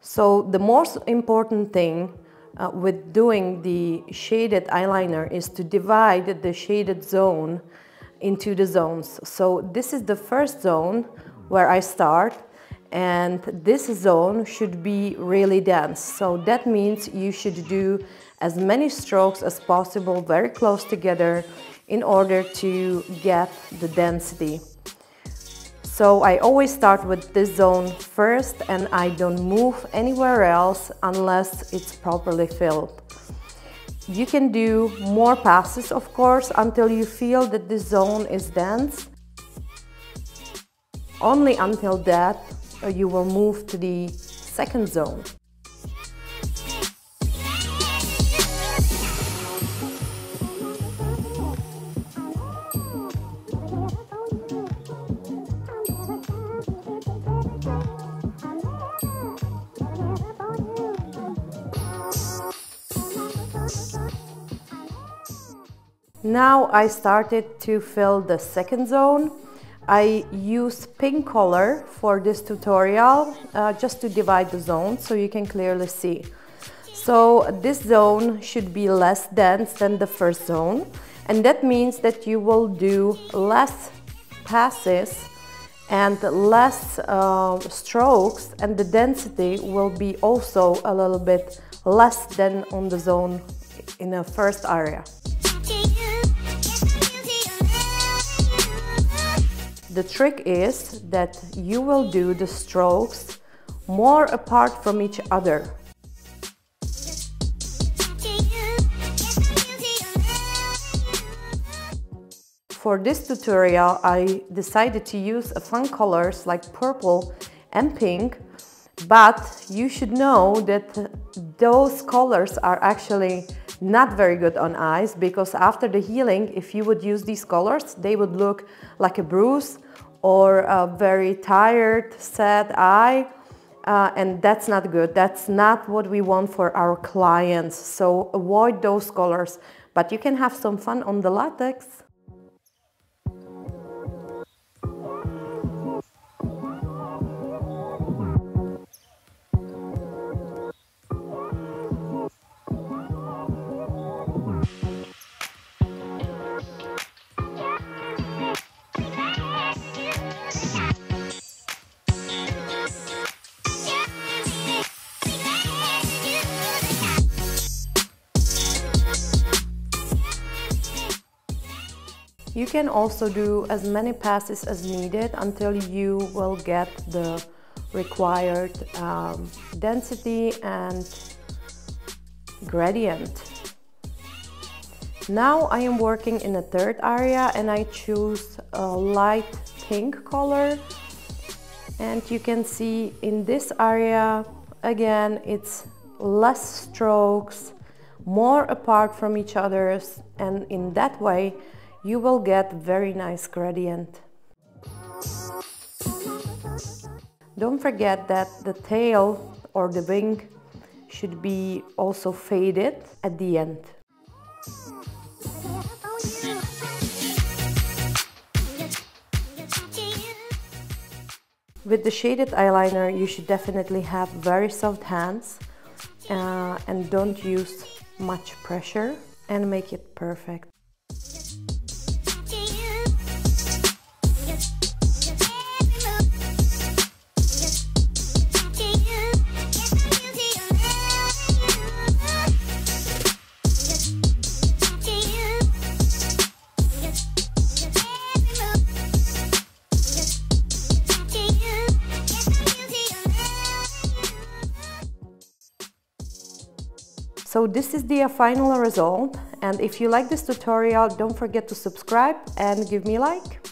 So the most important thing with doing the shaded eyeliner is to divide the shaded zone into the zones. So this is the first zone where I start, and this zone should be really dense. So that means you should do as many strokes as possible very close together in order to get the density. So I always start with this zone first, and I don't move anywhere else unless it's properly filled. You can do more passes, of course, until you feel that this zone is dense. Only until that you will move to the second zone. Now I started to fill the second zone. I use pink color for this tutorial just to divide the zone so you can clearly see. So this zone should be less dense than the first zone, and that means that you will do less passes and less strokes, and the density will be also a little bit less than on the zone in the first area. The trick is that you will do the strokes more apart from each other. For this tutorial, I decided to use fun colors like purple and pink, but you should know that those colors are actually not very good on eyes, because after the healing, if you would use these colors, they would look like a bruise or a very tired, sad eye, and that's not good. That's not what we want for our clients, so avoid those colors, but you can have some fun on the latex. You can also do as many passes as needed until you will get the required density and gradient. Now I am working in a third area, and I choose a light pink color, and you can see in this area again it's less strokes, more apart from each other, and in that way you will get very nice gradient. Don't forget that the tail or the wing should be also faded at the end. With the shaded eyeliner, you should definitely have very soft hands and don't use much pressure, and make it perfect. So this is the final result, and if you like this tutorial, don't forget to subscribe and give me a like.